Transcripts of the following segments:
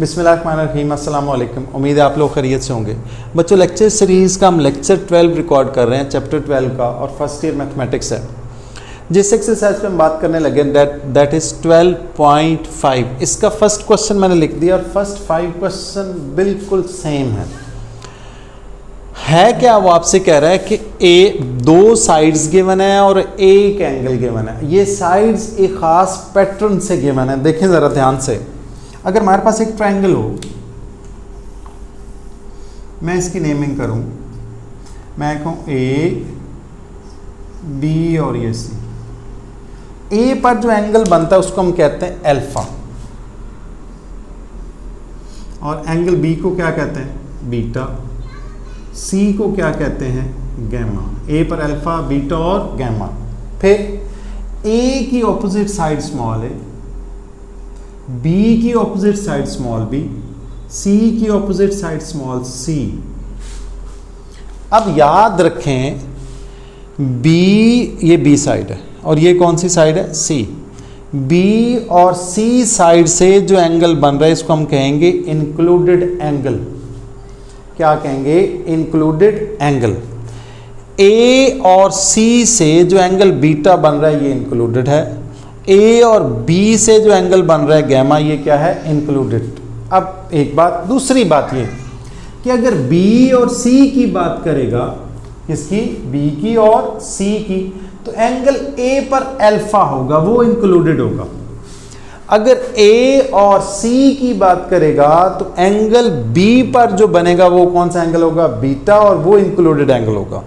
बिस्मिल्लाहिर्रहमानिर्रहीम, अस्सलाम वालेकुम। उम्मीद है आप लोग खैरियत से होंगे। बच्चों, लेक्चर सीरीज़ का हम लेक्चर 12 रिकॉर्ड कर रहे हैं, चैप्टर 12 का, और फर्स्ट ईयर मैथमेटिक्स है। जिस एक्सरसाइज पे हम बात करने लगे दैट इज़ 12.5। इसका फर्स्ट क्वेश्चन मैंने लिख दिया और फर्स्ट 5 क्वेश्चन बिल्कुल सेम है क्या? वो आपसे कह रहा है कि ए दो साइड्स गिवन है और एक एंगल गिवन है। ये साइड्स एक ख़ास पैटर्न से गिवन है। देखें ज़रा ध्यान से, अगर हमारे पास एक ट्रायंगल हो, मैं इसकी नेमिंग करूं, मैं कहूं ए बी और ये सी। ए पर जो एंगल बनता है उसको हम कहते हैं अल्फा, और एंगल बी को क्या कहते हैं? बीटा। सी को क्या कहते हैं? गैमा। ए पर अल्फा, बीटा और गैमा। फिर ए की ऑपोजिट साइड स्मॉल है, बी की ऑपोजिट साइड स्मॉल बी, सी की ऑपोजिट साइड स्मॉल सी। अब याद रखें, बी, ये बी साइड है और ये कौन सी साइड है? सी। बी और सी साइड से जो एंगल बन रहा है इसको हम कहेंगे इंक्लूडेड एंगल। क्या कहेंगे? Included angle. ए और सी से जो एंगल बीटा बन रहा है ये इंक्लूडेड है। ए और बी से जो एंगल बन रहा है गैमा, ये क्या है? इंक्लूडेड। अब एक बात, दूसरी बात ये कि अगर बी और सी की बात करेगा, किसकी? बी की और सी की, तो एंगल ए पर अल्फा होगा, वो इंक्लूडेड होगा। अगर ए और सी की बात करेगा तो एंगल बी पर जो बनेगा वो कौन सा एंगल होगा? बीटा, और वो इंक्लूडेड एंगल होगा।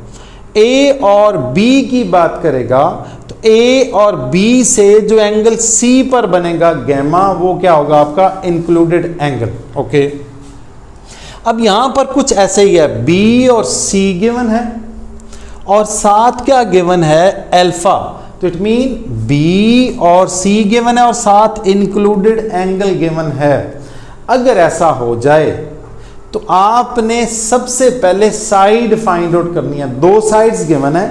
ए और बी की बात करेगा तो ए और बी से जो एंगल सी पर बनेगा गैमा, वो क्या होगा? आपका इंक्लूडेड एंगल। ओके, अब यहां पर कुछ ऐसे ही है, बी और सी गिवन है और साथ क्या गिवन है? अल्फा। तो इट मीन बी और सी गिवन है और साथ इंक्लूडेड एंगल गिवन है। अगर ऐसा हो जाए तो आपने सबसे पहले साइड फाइंड आउट करनी है। दो साइड्स गिवन है,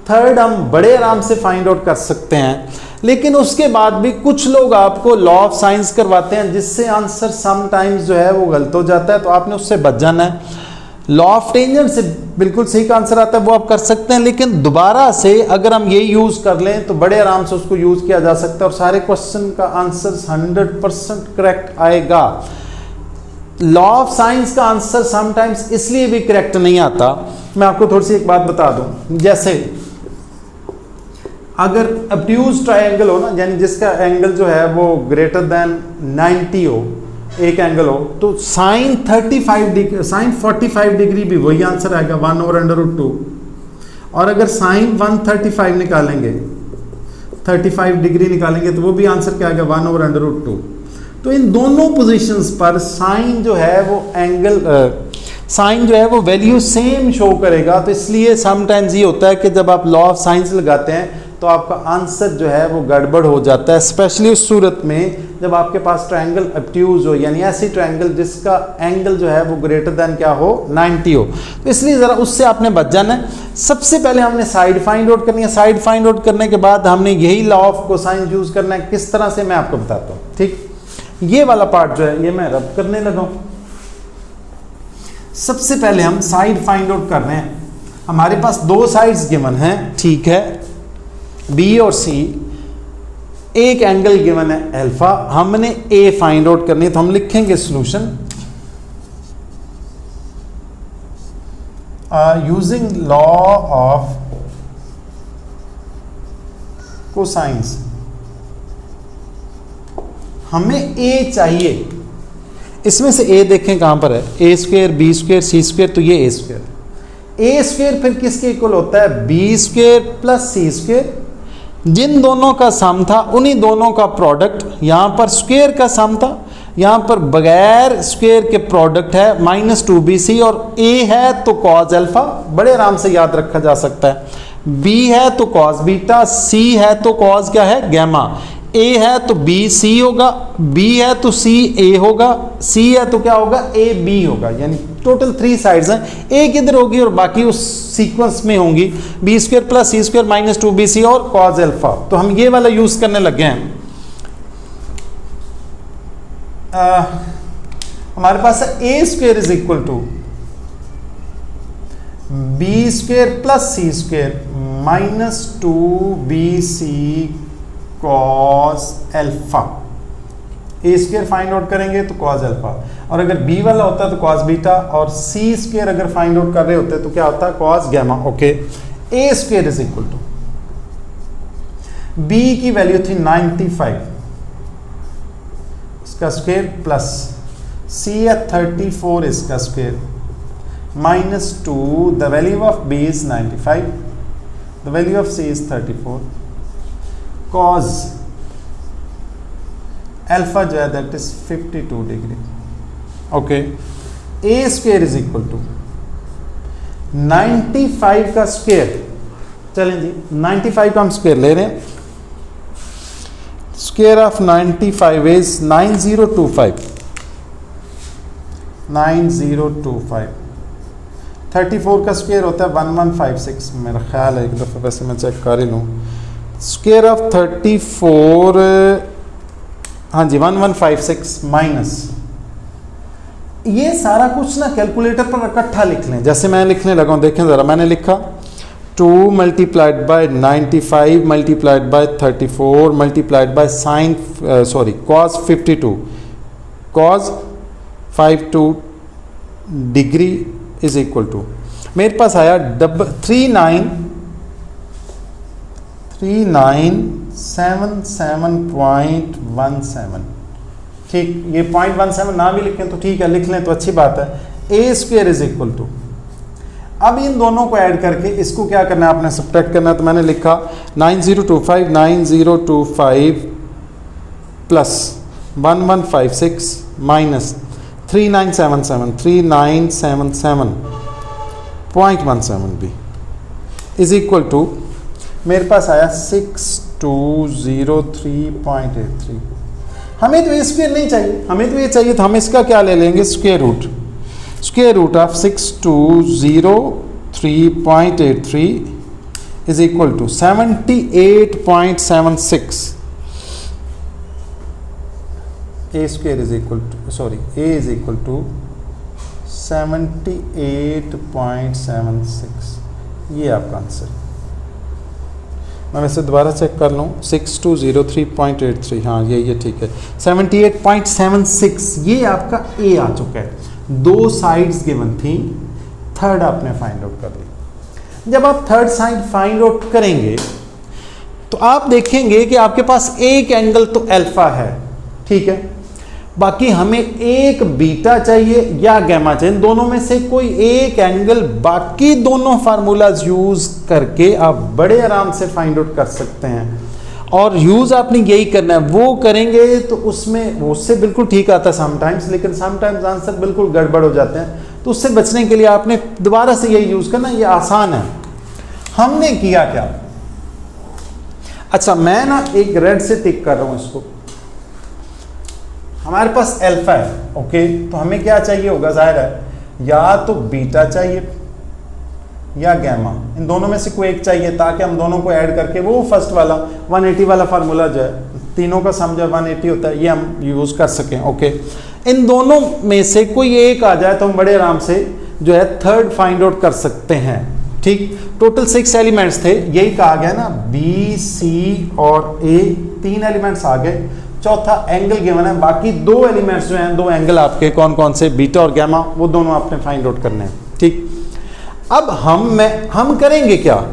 थर्ड हम बड़े आराम से फाइंड आउट कर सकते हैं, लेकिन उसके बाद भी कुछ लोग आपको लॉ ऑफ साइंस करवाते हैं जिससे आंसर समटाइम्स जो है वो गलत हो जाता है, तो आपने उससे बच जाना है। लॉ ऑफ टेंजेंट से बिल्कुल सही का आंसर आता है, वो आप कर सकते हैं, लेकिन दोबारा से अगर हम ये यूज़ कर लें तो बड़े आराम से उसको यूज़ किया जा सकता है और सारे क्वेश्चन का आंसर 100% करेक्ट आएगा। लॉ ऑफ साइंस का आंसर समटाइम्स इसलिए भी करेक्ट नहीं आता। मैं आपको थोड़ी सी एक बात बता दूं, जैसे अगर ऑब्ट्यूज ट्रायंगल हो ना, यानी जिसका एंगल जो है वो ग्रेटर देन 90 हो, एक एंगल हो, तो साइन 35 डिग्री, साइन 45 डिग्री भी वही आंसर आएगा, 1/√2। और अगर साइन 135 निकालेंगे, 35 डिग्री निकालेंगे, तो वो भी आंसर क्या आएगा? 1/√2। तो इन दोनों पोजीशंस पर साइन जो है वो एंगल, साइन जो है वो वैल्यू सेम शो करेगा। तो इसलिए समटाइम्स ये होता है कि जब आप लॉ ऑफ साइंस लगाते हैं तो आपका आंसर जो है वो गड़बड़ हो जाता है, स्पेशली उस सूरत में जब आपके पास ट्रायंगल ऑब्ट्यूज हो, यानी ऐसी ट्रायंगल जिसका एंगल जो है वो ग्रेटर देन क्या हो? 90 हो। तो इसलिए ज़रा उससे आपने बच जाना है। सबसे पहले हमने साइड फाइंड आउट करनी है। साइड फाइंड आउट करने के बाद हमने यही लॉ ऑफ कोसाइन यूज़ करना है। किस तरह से मैं आपको बताता हूँ, ठीक? ये वाला पार्ट जो है ये मैं रब करने लगा हूँ। सबसे पहले हम साइड फाइंड आउट कर रहे हैं। हमारे पास दो साइड्स गिवन हैं, ठीक है, बी और सी। एक एंगल गिवन है अल्फा, हमने ए फाइंड आउट करनी है, तो हम लिखेंगे solution using law of cosines. हमें ए चाहिए, इसमें से ए देखें कहां पर है? A square, B square, C square, तो ये ए स्क्वेयर। ए स्क्वेयर फिर किसके इक्वल होता है? B square plus C square. जिन दोनों का सम था उन्हीं दोनों का प्रोडक्ट। यहाँ पर स्क्वेयर का सम था, यहाँ पर बगैर स्क्वेयर के प्रोडक्ट है -2bc, और ए है तो कॉस अल्फा, बड़े आराम से याद रखा जा सकता है। बी है तो कॉस बीटा, सी है तो कॉस क्या है? गैमा। ए है तो बी सी होगा, बी है तो सी ए होगा, सी है तो क्या होगा? ए बी होगा। यानी टोटल 3 साइड्स हैं, एक इधर होगी और बाकी उस सीक्वेंस में होंगी, B square plus C square -2bc और कॉस अल्फा। तो हम ये वाला यूज करने लगे हैं। हमारे पास है a square is equal to B square plus C square minus 2bc cos alpha. A square find out करेंगे तो कॉस एल्फा, और अगर बी वाला होता तो कॉस बीटा, और सी स्क्वेयर अगर फाइंड आउट कर रहे होते तो क्या होता है cos gamma. Okay, A square is equal to B की वैल्यू थी 95, इसका स्क्वेयर प्लस सी है 34 इसका square minus 2, the value of B is 95, the value of C is 34 cos alpha जो है that is 52 degree. Okay, A square is equal to 95 का square, चलें जी 95 का हम स्क्वेयर ले रहे हैं, स्क्वेयर ऑफ 95 इज 9025, 9025। 34 का स्क्वेयर होता है 1156, मेरा ख्याल है, एक दफ़ा वैसे मैं चेक कर ही लूँ। स्क्वेयर ऑफ 34, हाँ जी 1156 माइनस, ये सारा कुछ ना कैलकुलेटर पर इकट्ठा लिख लें, जैसे मैं लिखने लगा हूँ। देखें ज़रा, मैंने लिखा 2 multiplied by 95 multiplied by 34 multiplied by cos 52 cos 52 degree is equal to, मेरे पास आया 3977.17। ठीक, ये 0.17 ना भी लिखें तो ठीक है, लिख लें तो अच्छी बात है। A square is equal to, अब इन दोनों को ऐड करके इसको क्या करना है, आपने सब्ट्रैक्ट करना है। तो मैंने लिखा 9025 प्लस 1156 माइनस 3977 भी इज इक्वल टू, मेरे पास आया 6203.83। हमें तो ये स्क्वेयर नहीं चाहिए, हमें तो ये चाहिए, तो हम इसका क्या ले लेंगे, square root. Square root of 6203.83 is equal to 78.76। A square is equal to, sorry, A is equal to 78.76। ये आपका आंसर। मैं वैसे दोबारा चेक कर लूँ, 6203.83, हाँ ये ठीक है, 78.76 ये आपका ए आ चुका है। दो साइड्स गिवन थी, थर्ड आपने फाइंड आउट कर ली। जब आप थर्ड साइड फाइंड आउट करेंगे तो आप देखेंगे कि आपके पास एक एंगल तो अल्फा है, ठीक है, बाकी हमें एक बीटा चाहिए या गैमा चाहिए। इन दोनों में से कोई एक एंगल, बाकी दोनों फार्मूलाज यूज करके आप बड़े आराम से फाइंड आउट कर सकते हैं। और यूज आपने यही करना है, वो करेंगे तो उसमें उससे बिल्कुल ठीक आता है समटाइम्स, लेकिन समटाइम्स आंसर बिल्कुल गड़बड़ हो जाते हैं। तो उससे बचने के लिए आपने दोबारा से यही यूज करना, ये आसान है। हमने किया क्या, अच्छा मैं ना एक रेड से टिक कर रहा हूं इसको, हमारे पास अल्फा है, ओके, तो हमें क्या चाहिए होगा, जाहिर है या तो बीटा चाहिए या गैमा, इन दोनों में से कोई एक चाहिए, ताकि हम दोनों को ऐड करके वो फर्स्ट वाला 180 वाला फार्मूला जो है, तीनों का सम जो 180 होता है, ये हम यूज कर सकें। ओके, इन दोनों में से कोई एक आ जाए तो हम बड़े आराम से जो है थर्ड फाइंड आउट कर सकते हैं। ठीक, टोटल 6 एलिमेंट्स थे, यही कहा गया ना, बी सी और ए, 3 एलिमेंट्स आ गए, चौथा एंगल गिवन है, बाकी 2 एलिमेंट्स जो हैं, 2 एंगल आपके कौन कौन से, बीटा और गैमा, वो दोनों आपने फाइंड आउट करने हैं। ठीक, अब हम करेंगे क्या,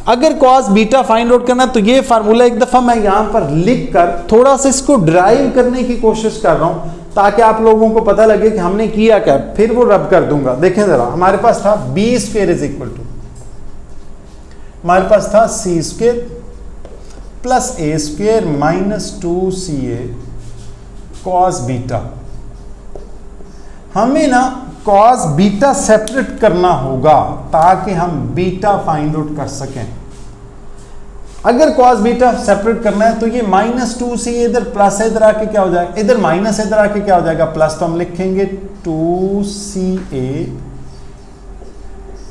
अगर कॉस बीटा फाइंड आउट करना तो ये फार्मूला एक दफा मैं यहां पर लिख कर थोड़ा सा इसको ड्राइव करने की कोशिश कर रहा हूं, ताकि आप लोगों को पता लगे कि हमने किया क्या, फिर वो रब कर दूंगा। देखें जरा, हमारे पास था b square is equal to, हमारे पास था सी स्क्वेयर प्लस ए square minus 2ca cos beta. हमें ना कॉस बीटा सेपरेट करना होगा ताकि हम बीटा फाइंड आउट कर सकें। अगर कॉस बीटा सेपरेट करना है तो ये -2c इधर प्लस है, इधर आके क्या हो जाएगा, इधर माइनस इधर आके क्या हो जाएगा, प्लस। तो हम लिखेंगे 2ca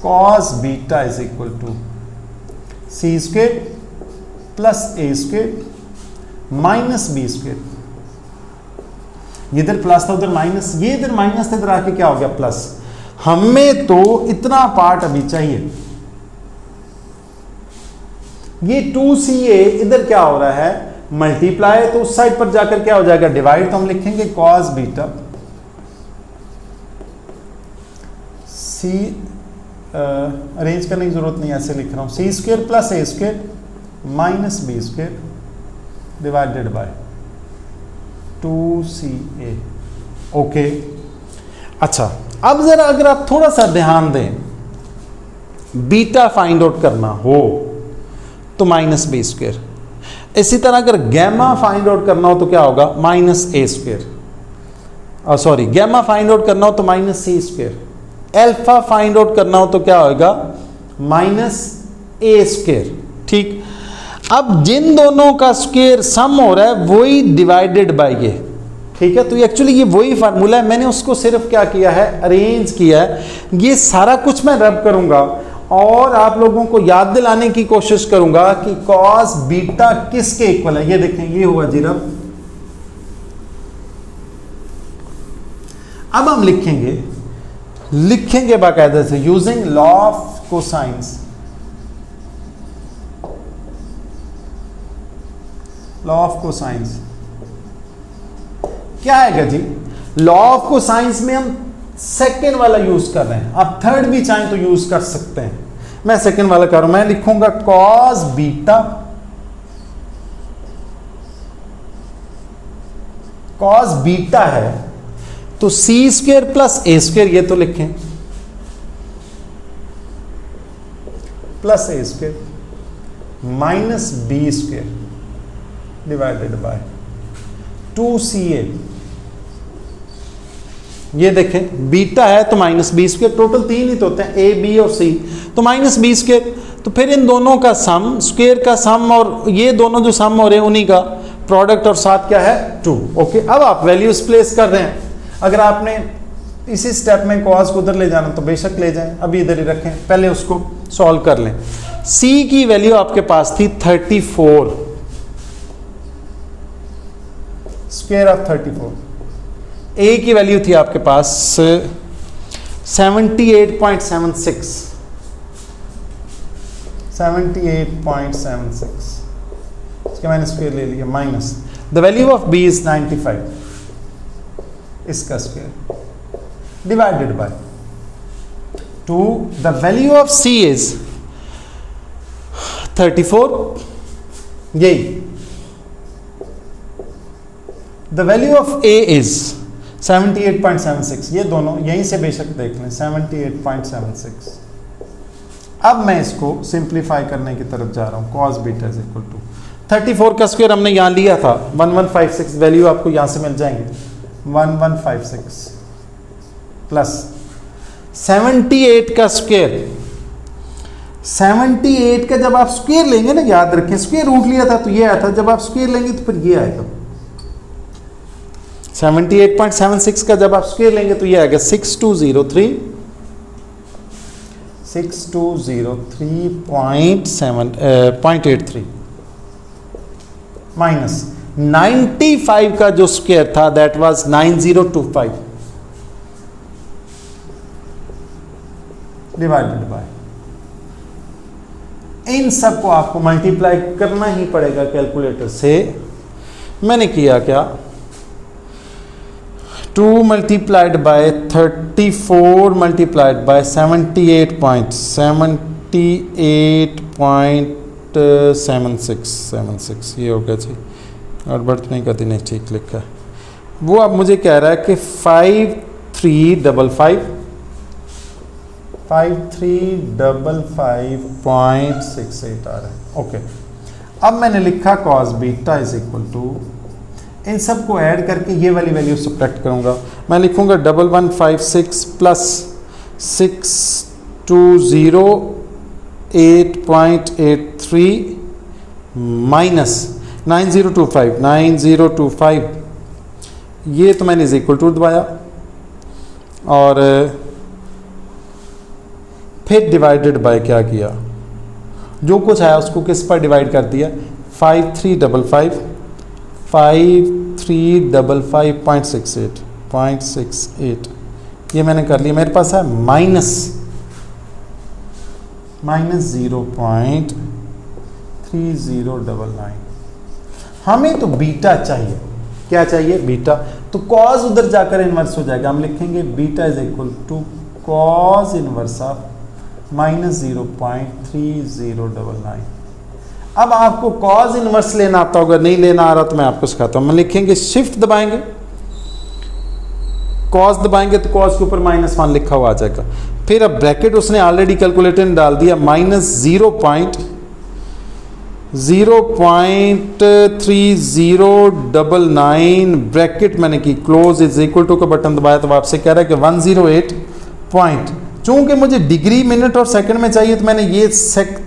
cos beta is equal to C square plus A square minus B square. इधर प्लस था उधर माइनस, ये इधर माइनस था इधर आके क्या हो गया प्लस। हमें तो इतना पार्ट अभी चाहिए। ये 2CA इधर क्या हो रहा है मल्टीप्लाई, तो उस साइड पर जाकर क्या हो जाएगा डिवाइड, तो हम लिखेंगे कॉस बीटा सी, अरेंज करने की जरूरत नहीं, ऐसे लिख रहा हूं c square plus A square minus B square divided by 2CA। Okay, अच्छा अब जरा अगर आप थोड़ा सा ध्यान दें, बीटा फाइंड आउट करना हो तो माइनस बी स्क्वायर, इसी तरह अगर गैमा फाइंड आउट करना हो तो क्या होगा minus a square, sorry gamma find out करना हो तो minus c square, alpha find out करना हो तो क्या होगा माइनस ए स्क्वायर। ठीक, अब जिन दोनों का स्क्वायर सम हो रहा है वही डिवाइडेड बाय ये, ठीक है। तो एक्चुअली ये वही फार्मूला है, मैंने उसको सिर्फ क्या किया है अरेंज किया है। ये सारा कुछ मैं रब करूंगा और आप लोगों को याद दिलाने की कोशिश करूंगा कि कॉस बीटा किसके इक्वल है। ये देखें, ये हुआ जी रब। अब हम लिखेंगे बाकायदा से using law of cosines, law of cosines क्या है जी, लॉ ऑफ कोसाइंस में हम सेकेंड वाला यूज कर रहे हैं, आप थर्ड भी चाहें तो यूज कर सकते हैं। मैं सेकेंड वाला कर रहा हूं, मैं लिखूंगा कॉस बीटा, कॉस बीटा है तो सी स्क्वायर प्लस ए स्क्वायर, ये तो लिखें plus A square minus B square divided by 2CA। ये देखें बीटा है तो माइनस बी स्क्वायर, टोटल 3 ही तो होते हैं ए बी और सी, तो माइनस बी स्क्वायर, तो फिर इन दोनों का सम, स्क्वायर का सम और ये दोनों जो सम हो रहे हैं उन्हीं का प्रोडक्ट, और साथ क्या है 2। ओके, अब आप वैल्यूज प्लेस कर रहे हैं। अगर आपने इसी स्टेप में कॉस को उधर ले जाना तो बेशक ले जाएं, अभी इधर ही रखें, पहले उसको सॉल्व कर लें। सी की वैल्यू आपके पास थी 34, स्क्वायर ऑफ 34। ए की वैल्यू थी आपके पास 78.76, 78.76, इसके मैंने स्क्वायर ले लिया, minus the value of B is 95, इसका square divided by 2, the value of C is 34, यही the value of A is 78.76, ये दोनों यहीं से बेशक देख लें 78.76। अब मैं इसको सिंप्लीफाई करने की तरफ जा रहा हूं, cos beta is equal to 34 का स्क्वायर हमने यहां लिया था 1156, वैल्यू आपको यहां से मिल जाएंगे 1156 प्लस 78 का स्क्वायर, 78 का जब आप स्क्वायर लेंगे ना, याद रखें स्क्वायर रूट लिया था तो ये आया था, जब आप स्क्वायर लेंगे तो फिर ये आएगा 78.76 का जब आप स्क्वायर लेंगे तो ये आएगा 6203.83 माइनस 95 का जो स्क्वायर था दैट वाज 9025 डिवाइडेड बाय, इन सब को आपको मल्टीप्लाई करना ही पड़ेगा कैलकुलेटर से। मैंने किया क्या, 2 multiplied by 34 multiplied by 78.76 ये हो गया जी, और बर्थ नहीं करती, नहीं ठीक लिखा है वो। अब मुझे कह रहा है कि 5355.68 आ रहा है। ओके, अब मैंने लिखा cos beta is equal to, इन सब को ऐड करके ये वाली वैल्यू सब्ट्रैक्ट करूंगा, मैं लिखूंगा 1156 प्लस 6208.83 माइनस 9025, ये तो मैंने इज इक्वल टू दबाया और फिर डिवाइडेड बाय क्या किया, जो कुछ आया उसको किस पर डिवाइड कर दिया, 5355 355.68 ये मैंने कर लिया। मेरे पास है -0.3099। हमें तो बीटा चाहिए। क्या चाहिए? बीटा। तो कॉज उधर जाकर इन्वर्स हो जाएगा। हम लिखेंगे beta is equal to cos inverse of -0.3099। अब आपको कॉज इन्वर्स लेना आता होगा, नहीं लेना आ रहा तो मैं आपको सिखाता हूं। हम लिखेंगे शिफ्ट दबाएंगे, कॉज दबाएंगे तो कॉज के ऊपर -1 लिखा हुआ आ जाएगा। फिर अब ब्रैकेट उसने ऑलरेडी कैलकुलेटर में डाल दिया, -0.3099 ब्रैकेट मैंने की क्लोज इज इक्वल टू का बटन दबाया तो आपसे कह रहा है कि 108 पॉइंट। चूंकि मुझे डिग्री मिनट और सेकंड में चाहिए तो मैंने ये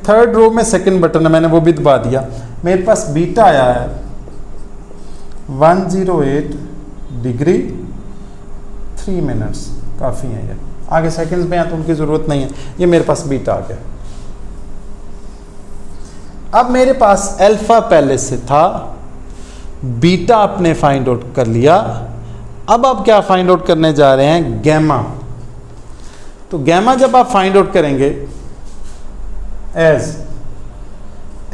थर्ड रो में सेकंड बटन है, मैंने वो भी दबा दिया। मेरे पास बीटा आया है 108 डिग्री 3 मिनट्स। काफ़ी है ये, आगे सेकंड्स में है तो उनकी ज़रूरत नहीं है। ये मेरे पास बीटा आ गया। अब मेरे पास अल्फा पहले से था, बीटा आपने फाइंड आउट कर लिया। अब आप क्या फाइंड आउट करने जा रहे हैं? गैमा। तो गैमा जब आप फाइंड आउट करेंगे as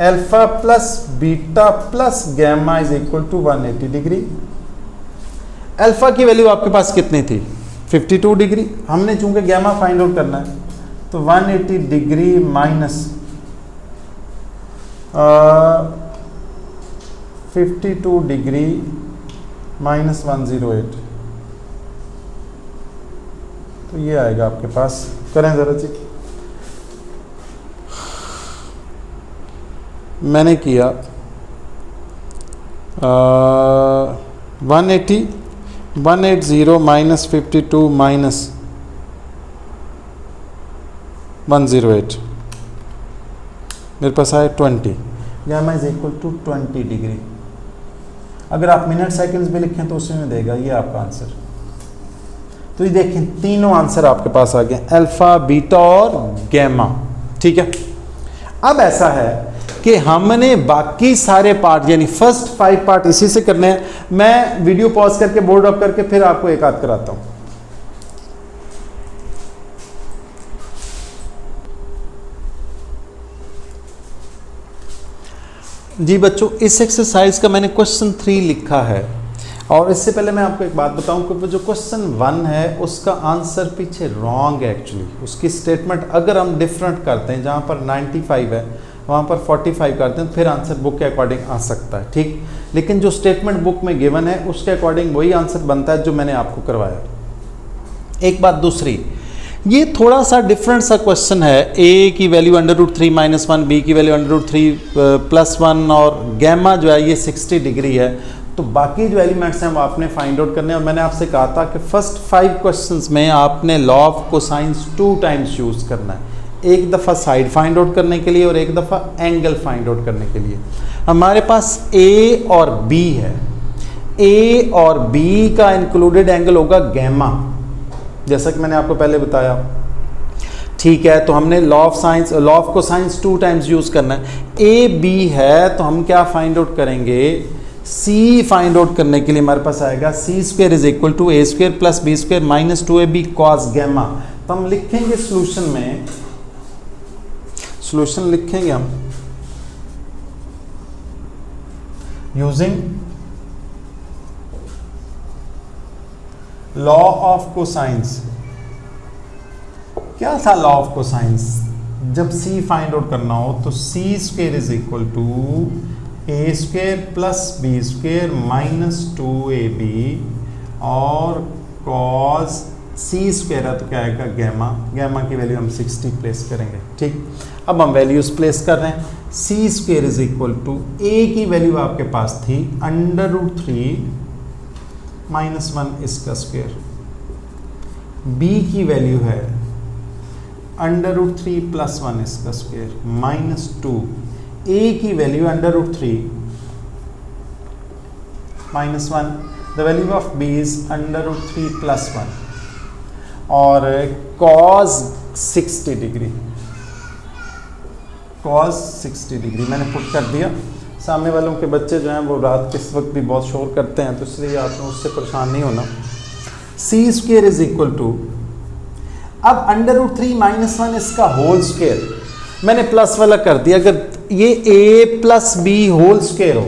alpha plus beta plus gamma is equal to 180 degree. Alpha की वैल्यू आपके पास कितनी थी? 52 डिग्री। हमने चूंकि गैमा फाइंड आउट करना है तो 180 डिग्री माइनस 52 डिग्री माइनस 108, तो ये आएगा आपके पास। करें ज़रा जी। मैंने किया 180 माइनस 52 माइनस 108, मेरे पास आया 20। Gamma is equal to 20 degree. अगर आप मिनट सेकंड्स भी लिखें तो उसी में देगा ये आपका आंसर। तो ये देखें तीनों आंसर आपके पास आ गए, अल्फा, बीटा और गैमा। ठीक है। अब ऐसा है कि हमने बाकी सारे पार्ट यानी फर्स्ट 5 पार्ट इसी से करने हैं। मैं वीडियो पॉज करके बोर्ड ऑफ करके फिर आपको एक आध कराता हूं। जी बच्चों, इस एक्सरसाइज का मैंने क्वेश्चन 3 लिखा है और इससे पहले मैं आपको एक बात बताऊं कि जो क्वेश्चन 1 है उसका आंसर पीछे रॉन्ग है। एक्चुअली उसकी स्टेटमेंट अगर हम डिफरेंट करते हैं, जहां पर 95 है वहां पर 45 करते हैं तो फिर आंसर बुक के अकॉर्डिंग आ सकता है। ठीक, लेकिन जो स्टेटमेंट बुक में गिवन है उसके अकॉर्डिंग वही आंसर बनता है जो मैंने आपको करवाया। एक बात। दूसरी, ये थोड़ा सा डिफरेंट सा क्वेश्चन है। a की वैल्यू √3 - 1, b की वैल्यू √3 + 1 और गैमा जो है ये 60 डिग्री है। तो बाकी जो एलिमेंट्स हैं वो आपने फाइंड आउट करने हैं। और मैंने आपसे कहा था कि फर्स्ट 5 क्वेश्चंस में आपने law of cosines 2 times use करना है, एक दफ़ा साइड फाइंड आउट करने के लिए और एक दफ़ा एंगल फाइंड आउट करने के लिए। हमारे पास a और b है। a और b का इंक्लूडेड एंगल होगा गैमा, जैसा कि मैंने आपको पहले बताया। ठीक है, तो हमने law of cosines 2 times use करना है। a b है तो हम क्या फाइंड आउट करेंगे? c फाइंड आउट करने के लिए हमारे पास आएगा c² is equal to a² + b² - 2ab cos gamma. तो हम लिखेंगे सॉल्यूशन में, सॉल्यूशन लिखेंगे हम यूजिंग लॉ ऑफ कोसाइंस। क्या था लॉ ऑफ कोसाइंस? जब c फाइंड आउट करना हो तो c² is equal to a² + b² - 2ab और cos c² है तो क्या आएगा? गैमा। गैमा की वैल्यू हम 60 प्लेस करेंगे। ठीक, अब हम वैल्यूज प्लेस कर रहे हैं। c² is equal to a की वैल्यू आपके पास थी √3 - 1 इसका स्क्वायर, b की वैल्यू है √3 + 1 इसका स्क्वायर -2, a की value √3 - 1, the value of b is √3 + 1 और cos 60 डिग्री, cos 60 डिग्री मैंने पुट कर दिया। सामने वालों के बच्चे जो हैं वो रात के इस वक्त भी बहुत शोर करते हैं, तो इसलिए आपने उससे परेशान नहीं होना। सी स्क्वेयर इज इक्वल टू, अब अंडर रूट 3 माइनस 1 इसका होल स्क्वेयर मैंने प्लस वाला कर दिया। अगर ये a plus b whole square हो,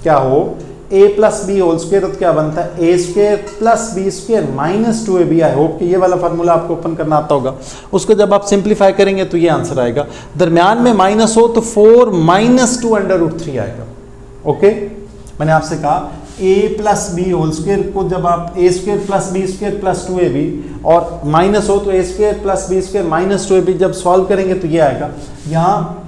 क्या हो, a plus b whole square, तो क्या बनता है a square plus b square minus 2ab। I hope कि ये वाला फार्मूला आपको ओपन करना आता होगा। उसको जब आप सिंप्लीफाई करेंगे तो ये आंसर आएगा। दरमियान में माइनस हो तो 4 माइनस 2 अंडर रूट 3 आएगा। ओके, मैंने आपसे कहा a plus b whole square को जब आप a square plus b square plus 2ab और माइनस हो तो a square plus b square minus 2ab जब सॉल्व करेंगे तो ये आएगा। यहाँ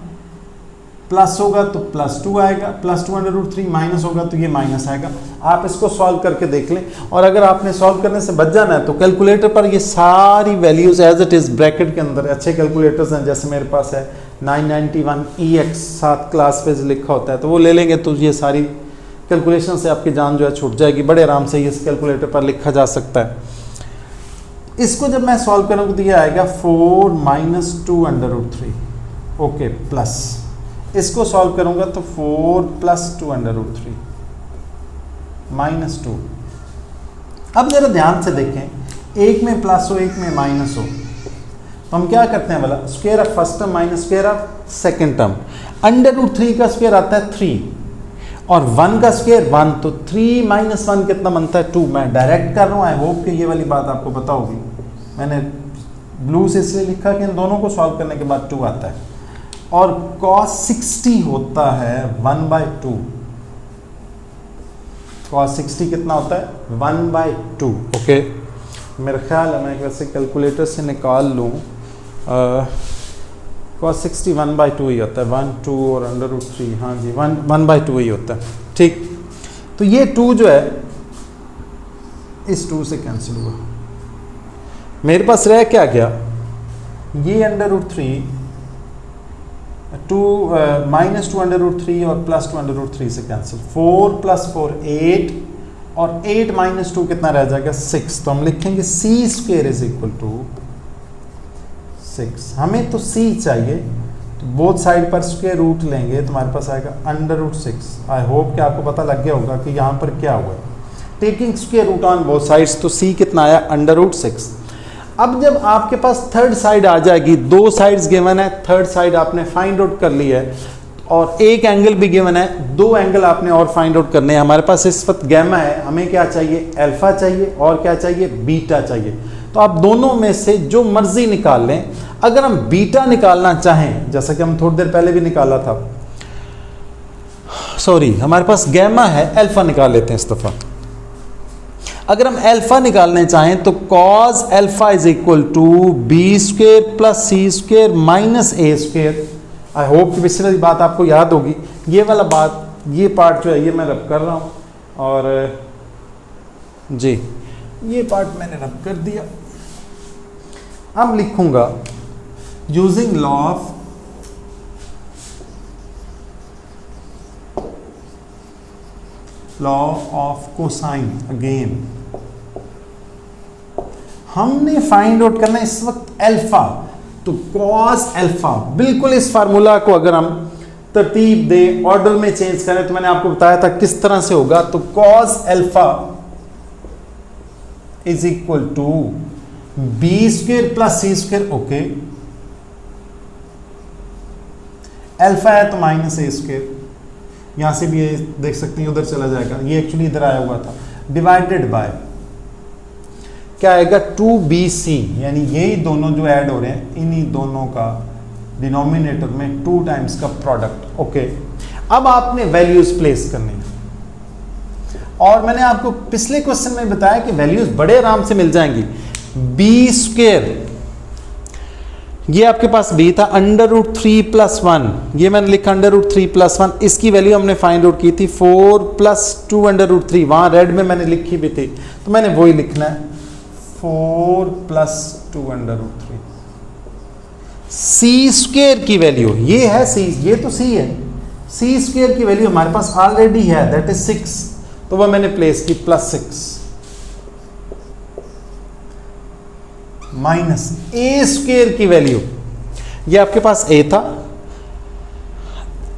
प्लस होगा तो प्लस 2 आएगा, प्लस 2 अंडर रूट 3, माइनस होगा तो ये माइनस आएगा। आप इसको सॉल्व करके देख लें, और अगर आपने सॉल्व करने से बच जाना है तो कैलकुलेटर पर ये सारी values as it is bracket के अंदर, अच्छे कैलकुलेटर्स हैं जैसे मेरे पास है 991EX 7 क्लास पे लिखा होता है, तो वो ले लेंगे तो ये सारी कैलकुलेशन से आपकी जान जो है छूट जाएगी। बड़े आराम से इस कैलकुलेटर पर लिखा जा सकता है। इसको जब मैं सॉल्व करूँगा तो ये आएगा 4 minus 2 under root 3, okay, plus इसको सॉल्व करूंगा तो 4 प्लस 2 अंडर रूट 3 माइनस 2। अब जरा ध्यान से देखें, एक में प्लस हो एक में माइनस हो तो हम क्या करते हैं बोला, square of first term minus square of second term. Under root 3 का स्क्वायर आता है 3 और 1 का स्क्वायर 1, तो 3 माइनस 1 कितना बनता है 2। मैं डायरेक्ट कर रहा हूँ, आई होप कि ये वाली बात आपको पता होगी। मैंने ब्लू से इसलिए लिखा कि इन दोनों को सॉल्व करने के बाद 2 आता है, और cos 60 होता है 1/2। cos 60 कितना होता है 1/2। ओके, मेरा ख्याल है मैं वैसे कैलकुलेटर से निकाल लूँ, cos 60 1/2 ही होता है, 1 2 और अंडर रूट 3, हाँ जी 1/2 ही होता है। ठीक, तो ये 2 जो है इस 2 से कैंसिल हुआ, मेरे पास रह क्या गया, ये under root 3 minus 2 under root 3 और प्लस 2 अंडर रूट 3 से कैंसिल, 4 प्लस 4 8 और 8 माइनस 2 कितना रह जाएगा 6। तो हम लिखेंगे सी स्क्वेयर इज इक्वल टू 6। हमें तो सी चाहिए, तो बोथ साइड पर स्क्वेयर रूट लेंगे तो हमारे पास आएगा अंडर रूट 6। आई होप कि आपको पता लग गया होगा कि यहाँ पर क्या हुआ है, taking square root on both sides, तो सी कितना आया अंडर रूट 6। अब जब आपके पास थर्ड साइड आ जाएगी, 2 साइड्स गिवन है, थर्ड साइड आपने फाइंड आउट कर ली है और एक एंगल भी गिवन है, 2 एंगल आपने और फाइंड आउट करने हैं। हमारे पास इस वक्त गैमा है, हमें क्या चाहिए, अल्फा चाहिए और क्या चाहिए, बीटा चाहिए। तो आप दोनों में से जो मर्जी निकाल लें। अगर हम बीटा निकालना चाहें, जैसा कि हम थोड़ी देर पहले भी निकाला था, सॉरी हमारे पास गैमा है, अल्फा निकाल लेते हैं इस दफा। अगर हम अल्फा निकालने चाहें तो cos alpha is equal to B square plus C square minus A square. I hope कि पिछली वाली बात आपको याद होगी। ये वाला बात, ये पार्ट जो है ये मैं रब कर रहा हूँ, और जी ये पार्ट मैंने रब कर दिया। अब लिखूंगा using law of cosine. Again हमने फाइंड आउट करना है इस वक्त अल्फा, तो cos अल्फा, बिल्कुल इस फार्मूला को अगर हम तरतीब दें, ऑर्डर में चेंज करें, तो मैंने आपको बताया था किस तरह से होगा। तो cos alpha is equal to B square plus C square. Okay, alpha है तो माइनस ए स्क्वेयर, यहां से भी ये देख सकते हैं उधर चला जाएगा, ये एक्चुअली इधर आया हुआ था, डिवाइडेड बाय क्या आएगा 2bc, यानी यही दोनों जो ऐड हो रहे हैं, इन्हीं दोनों का डिनोमिनेटर में 2 टाइम्स का प्रोडक्ट। ओके, अब आपने वैल्यूज प्लेस करनी है, और मैंने आपको पिछले क्वेश्चन में बताया कि वैल्यूज बड़े आराम से मिल जाएंगी। बी स्क्वेयर, ये आपके पास b था, अंडर रूट 3 प्लस 1, ये मैंने लिखा अंडर रूट 3 प्लस 1, इसकी वैल्यू हमने फाइंड आउट की थी 4 प्लस 2 अंडर रूट 3, वहां रेड में मैंने लिखी भी थी, तो मैंने वही लिखना है 4 plus 2 under root 3। C square की वैल्यू ये है सी, ये तो सी है, सी स्क्वेयर की वैल्यू हमारे पास ऑलरेडी है, दैट इज 6, तो वह मैंने प्लेस की +6 माइनस ए स्क्वेयर की वैल्यू, ये आपके पास ए था,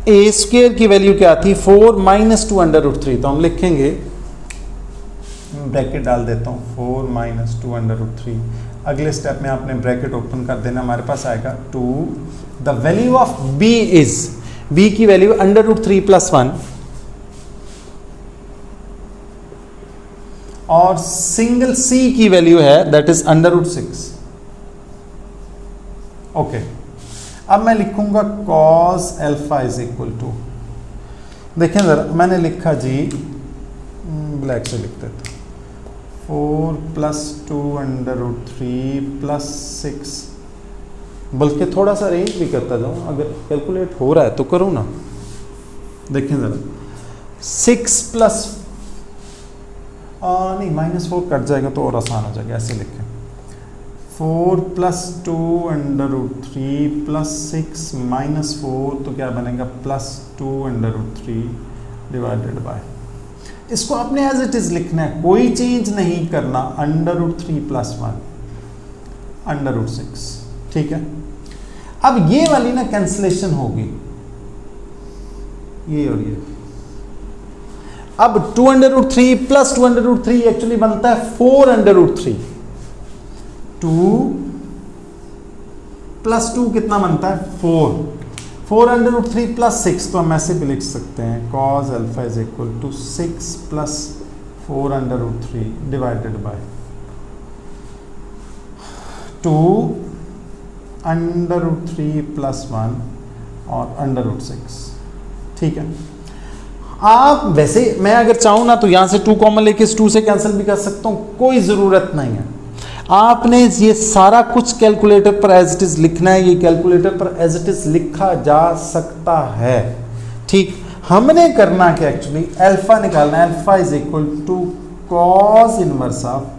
ए स्क्वेयर की वैल्यू क्या थी 4 माइनस 2 अंडर रूट 3, तो हम लिखेंगे, ब्रैकेट डाल देता हूँ 4 माइनस 2 अंडर रूट 3। अगले स्टेप में आपने ब्रैकेट ओपन कर देना, हमारे पास आएगा 2, the value of B is, B की वैल्यू अंडर रूट 3 प्लस 1, और सिंगल सी की वैल्यू है that is under root 6। Okay, अब मैं लिखूंगा cos alpha is equal to, देखें जरा मैंने लिखा जी, ब्लैक से लिख देता, 4 प्लस 2 अंडर रूट 3 प्लस 6, बल्कि थोड़ा सा रेंज भी करता जाऊँ, अगर कैलकुलेट हो रहा है तो करूँ ना। देखें ज़रा 6 प्लस नहीं -4 कट जाएगा तो और आसान हो जाएगा, ऐसे लिखें 4 प्लस 2 अंडर रूट 3 प्लस 6 -4, तो क्या बनेगा plus 2 under root 3 divided by, इसको आपने एज इट इज लिखना है, कोई चेंज नहीं करना, under root 3 plus 1 under root 6, ठीक है। अब ये वाली ना कैंसिलेशन होगी, ये और ये, अब 2 under root 3 plus 2 under root 3 actually बनता है 4 अंडर रूट 3, 2 प्लस 2 कितना बनता है 4 अंडर रूट 3 प्लस 6, तो हम ऐसे भी लिख सकते हैं cos alpha is equal to 6 plus 4 under root 3 divided by 2 under root 3 plus 1 और अंडर रूट 6, ठीक है। आप वैसे मैं अगर चाहूँ ना तो यहाँ से 2 कॉमन लेके इस 2 से कैंसिल भी कर सकता हूँ, कोई ज़रूरत नहीं है। आपने ये सारा कुछ कैलकुलेटर पर एज इट इज़ लिखना है, ये कैलकुलेटर पर एज इट इज़ लिखा जा सकता है, ठीक। हमने करना क्या एक्चुअली, अल्फा निकालना है, alpha is equal to cos inverse of,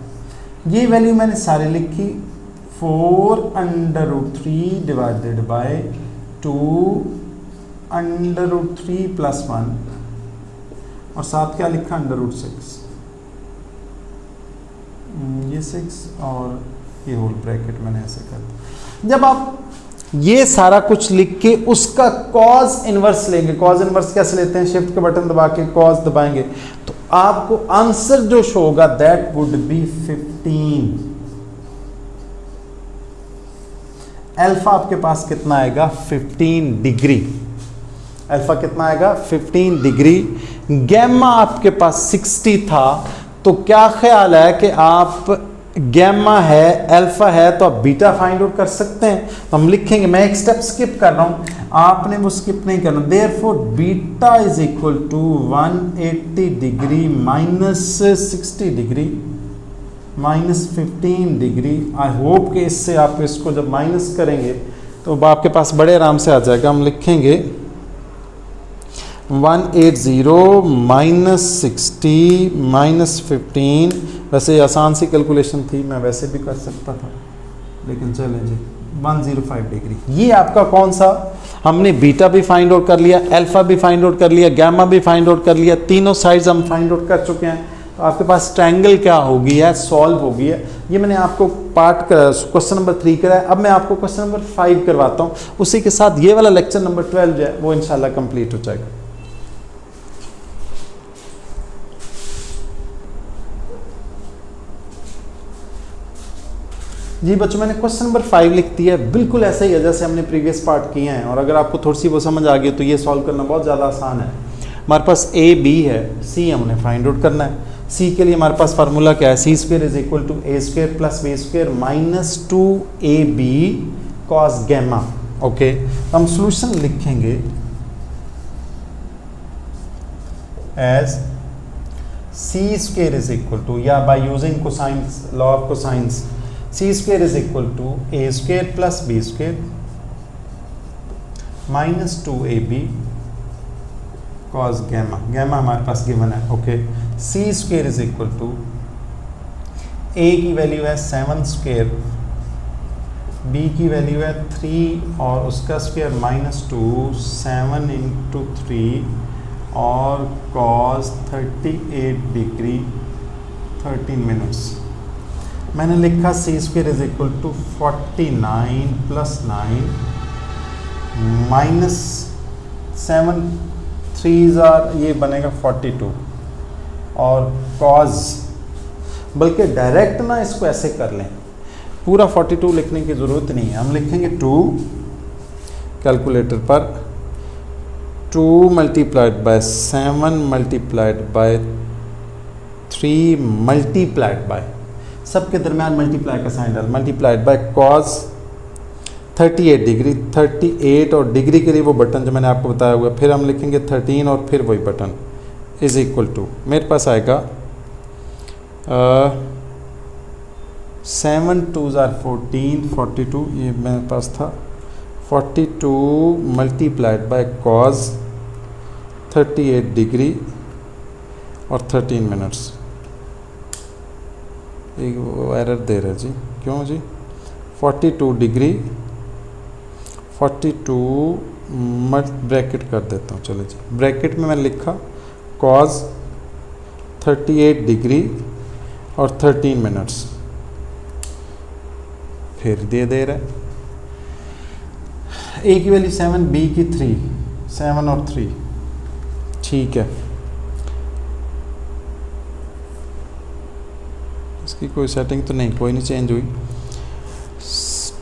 ये वैल्यू मैंने सारी लिखी 4 under root 3 divided by 2 under root 3 plus 1 और साथ क्या लिखा अंडर रूट 6, ये 6 और ये होल ब्रैकेट मैंने ऐसे कर दिया। जब आप ये सारा कुछ लिख के उसका कॉस इनवर्स लेंगे, कॉस इनवर्स कैसे लेते हैं, शिफ्ट का बटन दबा के कॉस दबाएंगे तो आपको आंसर जो शो होगा दैट वुड बी 15। अल्फा आपके पास कितना आएगा 15 डिग्री, अल्फा कितना आएगा 15 डिग्री। गैमा आपके पास 60 था, तो क्या ख्याल है कि आप गैमा है अल्फा है तो आप बीटा फाइंड आउट कर सकते हैं, तो हम लिखेंगे, मैं एक स्टेप स्किप कर रहा हूं, आपने वो स्किप नहीं करना, therefore beta is equal to 180 degree minus 60 degree minus 15 degree. I hope कि इससे आप इसको जब माइनस करेंगे तो आपके पास बड़े आराम से आ जाएगा। हम लिखेंगे 180 माइनस 60 माइनस 15, वैसे आसान सी कैलकुलेशन थी, मैं वैसे भी कर सकता था, लेकिन चलें जी 105 डिग्री। ये आपका कौन सा, हमने बीटा भी फाइंड आउट कर लिया, अल्फा भी फाइंड आउट कर लिया, गामा भी फाइंड आउट कर लिया, तीनों साइड्स हम फाइंड आउट कर चुके हैं। तो आपके पास ट्रायंगल क्या हो गई है, सॉल्व हो गई है। ये मैंने आपको पार्ट क्वेश्चन नंबर 3 कराया, अब मैं आपको क्वेश्चन नंबर 5 करवाता हूँ, उसी के साथ ये वाला लेक्चर नंबर 12 जो है वो इंशाल्लाह कंप्लीट हो जाएगा। जी बच्चों, मैंने क्वेश्चन नंबर 5 लिख दिया है, बिल्कुल ऐसा ही है जैसे हमने प्रीवियस पार्ट किए हैं, और अगर आपको थोड़ी सी वो समझ आ गई तो ये सॉल्व करना बहुत ज़्यादा आसान है। हमारे पास ए बी है, सी हमने फाइंड आउट करना है। सी के लिए हमारे पास फार्मूला क्या है, c square is equal to a square plus b square minus 2ab cos gamma. Okay, हम सॉल्यूशन लिखेंगे as c square is equal to, या by using cosines law of cosines, c square is equal to a square plus b square minus 2ab cos gamma. Gamma हमारे पास given है। Okay, c square is equal to a की value है 7 square, B की value है 3 और उसका square minus 2, 7 into 3 और कॉस 38 डिग्री 13 मिनट्स। मैंने लिखा c square is equal to 49 plus 9 minus 7 3s r, ये बनेगा 42 और कॉज, बल्कि डायरेक्ट ना इसको ऐसे कर लें, पूरा 42 लिखने की ज़रूरत नहीं है, हम लिखेंगे 2 कैलकुलेटर पर 2 multiplied bye 7 multiplied by 3 multiplied by, सबके दरमियान मल्टीप्लाई का साइन डाल, मल्टीप्लाइड बाय कॉज 38 डिग्री, 38 और डिग्री के लिए वो बटन जो मैंने आपको बताया हुआ, फिर हम लिखेंगे 13 और फिर वही बटन इज इक्वल टू, मेरे पास आएगा 7 2s आर 14 42, ये मेरे पास था 42 मल्टीप्लाइड बाय कॉज 38 डिग्री और 13 मिनट्स। एक वो एरर दे रहा है जी, क्यों जी? 42 डिग्री 42 ब्रैकेट कर देता हूँ, चलो जी, ब्रैकेट में मैंने लिखा कॉज 38 डिग्री और 13 मिनट्स, फिर दे रहा है ए की वैल्यू 7, बी की 3, 7 और 3, ठीक है। इसकी कोई सेटिंग तो नहीं, कोई नहीं चेंज हुई।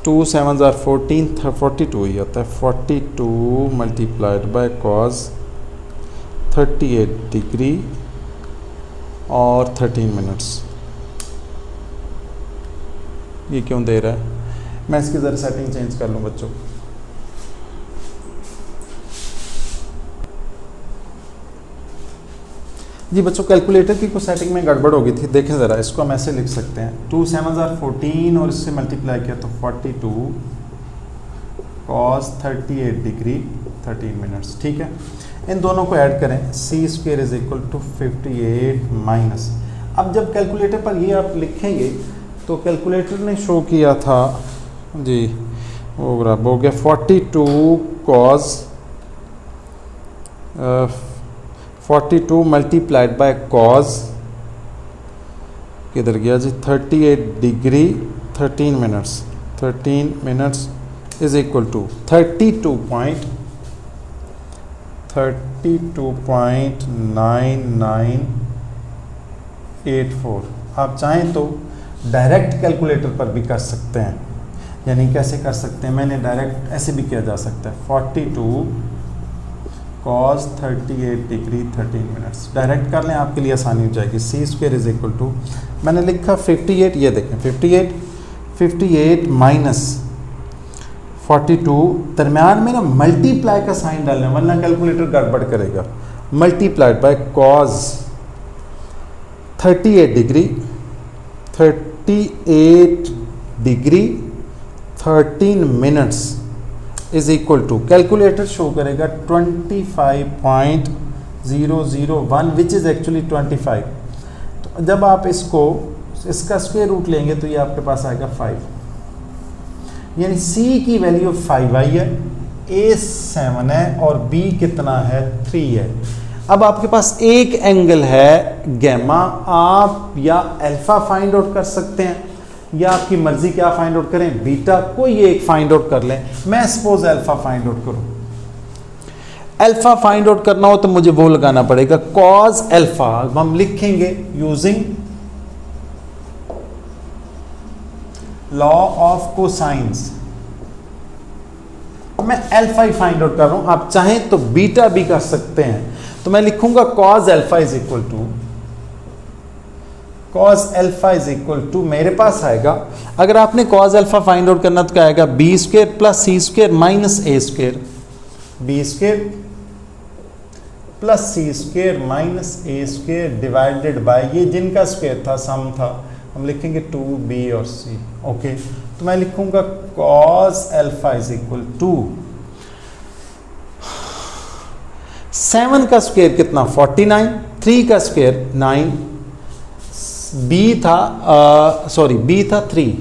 2 7s आर 14, 42 ही आता है, 42 मल्टीप्लाइड बाय कॉज 38 डिग्री और 13 मिनट्स। ये क्यों दे रहा है? मैं इसकी ज़रा सेटिंग चेंज कर लूँ बच्चों। जी बच्चों, कैलकुलेटर की कुछ सेटिंग में गड़बड़ हो गई थी, देखें ज़रा, इसको हम ऐसे लिख सकते हैं 2 7s आर 14 और इससे मल्टीप्लाई किया तो 42 cos 38 डिग्री 13 मिनट्स, ठीक है। इन दोनों को ऐड करें, c square is equal to 58 minus, अब जब कैलकुलेटर पर ये आप लिखेंगे तो कैलकुलेटर ने शो किया था जी, वो बराबर हो गया 42 cos 42 मल्टीप्लाइड बाय कॉज, किधर गया जी, 38 degree 13 minutes, 13 minutes is equal to 32.9984। आप चाहें तो डायरेक्ट कैलकुलेटर पर भी कर सकते हैं, यानी कैसे कर सकते हैं, मैंने डायरेक्ट ऐसे भी किया जा सकता है 42 cos 38 डिग्री 13 मिनट्स, डायरेक्ट कर लें, आपके लिए आसानी हो जाएगी। सी स्क्वेयर इज इक्वल टू, मैंने लिखा 58, ये देखें 58 माइनस 42, दरमियान में ना मल्टीप्लाई का साइन डालना, वरना कैलकुलेटर गड़बड़ करेगा। Multiplied by cos 38 degree 13 minutes is equal to, calculator show करेगा 25.001 विच इज़ एक्चुअली 25। तो जब आप इसका स्क्वायर रूट लेंगे तो ये आपके पास आएगा 5, यानी सी की वैल्यू 5 आई है, ए 7 है और बी कितना है 3 है। अब आपके पास एक एंगल है गैमा, आप या अल्फा फाइंड आउट कर सकते हैं या आपकी मर्जी क्या फाइंड आउट करें, बीटा, कोई एक फाइंड आउट कर लें। मैं सपोज अल्फा फाइंड आउट करूं, अल्फा फाइंड आउट करना हो तो मुझे वो लगाना पड़ेगा कॉज अल्फा, हम लिखेंगे यूजिंग लॉ ऑफ कोसाइंस। मैं अल्फा ही फाइंड आउट कर रहा हूं, आप चाहें तो बीटा भी कर सकते हैं। तो मैं लिखूंगा cos alpha is equal to, cos alpha is equal to, मेरे पास आएगा, अगर आपने कॉज अल्फा फाइंड आउट करना तो क्या आएगा, B square plus C square minus A square, B square plus C square minus A square divided by, ये जिनका स्क्वेयर था सम था, हम लिखेंगे 2b और c। ओके, तो मैं लिखूंगा cos alpha is equal to 7 का स्क्वायर कितना 49, 3 का स्क्वायर 9, b था b था 3,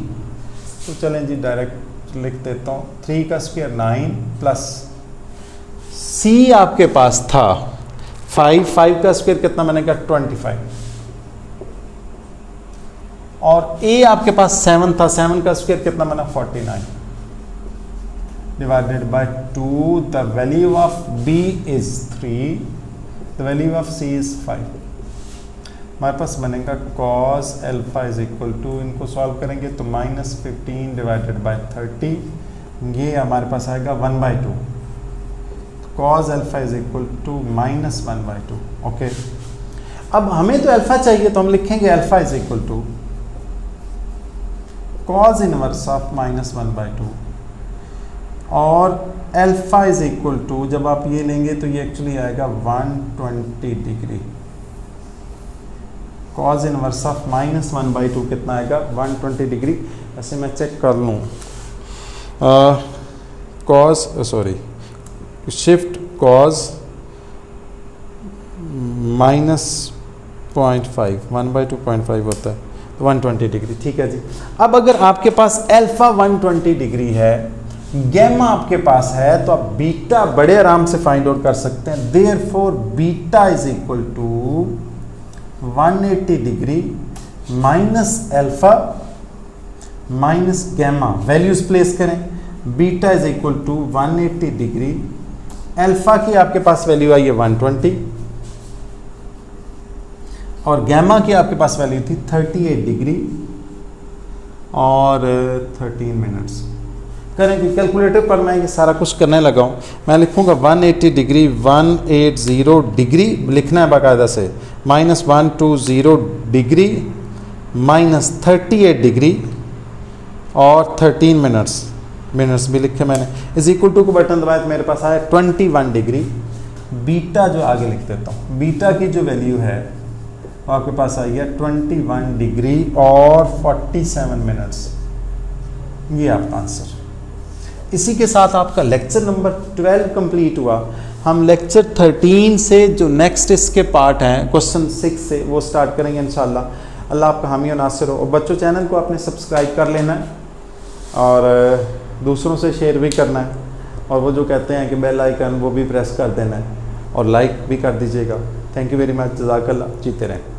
तो चलें जी डायरेक्ट लिख देता हूँ, 3 का स्क्वायर 9 प्लस c आपके पास था 5 का स्क्वायर कितना, मैंने कहा 25, और a आपके पास 7 था, 7 का स्क्वायर कितना बना 49। divided by 2, the value of B is 3, the value of C is 5. हमारे पास बनेगा cos alpha is equal to, इनको सॉल्व करेंगे तो -15 डिवाइडेड बाय 30, ये हमारे पास आएगा 1/2. cos alpha is equal to -1/2. Okay, अब हमें तो अल्फा चाहिए तो हम लिखेंगे alpha is equal to cos inverse of -1/2 और अल्फा इज इक्वल टू, जब आप ये लेंगे तो ये एक्चुअली आएगा 120 डिग्री. cos इनवर्स ऑफ -1/2 कितना आएगा 120 डिग्री. ऐसे मैं चेक कर लूँ, cos सॉरी शिफ्ट cos -0.5 1/2 0.5 होता है तो 120 डिग्री. ठीक है जी. अब अगर आपके पास अल्फा 120 डिग्री है, गैमा आपके पास है, तो आप बीटा बड़े आराम से फाइंड आउट कर सकते हैं. Therefore beta is equal to 180 degree minus alpha minus gamma. Values place करें. Beta is equal to 180 degree, alpha की आपके पास वैल्यू आई है 120 और गैमा की आपके पास वैल्यू थी 38 डिग्री और 13 मिनट्स. करेंगे कैलकुलेटर पर, मैं ये सारा कुछ करने लगा हूँ. मैं लिखूँगा 180 डिग्री 180 डिग्री लिखना है बाकायदा से, -120 डिग्री माइनस 38 डिग्री और 13 मिनट्स भी लिखे मैंने. इज इक्वल टू को बटन दबाया तो मेरे पास आया 21 डिग्री. बीटा जो आगे लिख देता हूँ, बीटा की जो वैल्यू है वो आपके पास आई है 21 डिग्री और 47 मिनट्स. ये आपका आंसर. इसी के साथ आपका लेक्चर नंबर 12 कंप्लीट हुआ. हम लेक्चर 13 से जो नेक्स्ट इसके पार्ट हैं क्वेश्चन 6 से वो स्टार्ट करेंगे इंशाल्लाह. अल्लाह आपका हामी और नासिर हो. और बच्चों, चैनल को आपने सब्सक्राइब कर लेना है और दूसरों से शेयर भी करना है, और वो जो कहते हैं कि बेल आइकन वो भी प्रेस कर देना है और लाइक भी कर दीजिएगा. Thank you very much. जज़ाकल्लाह. जीते रहें.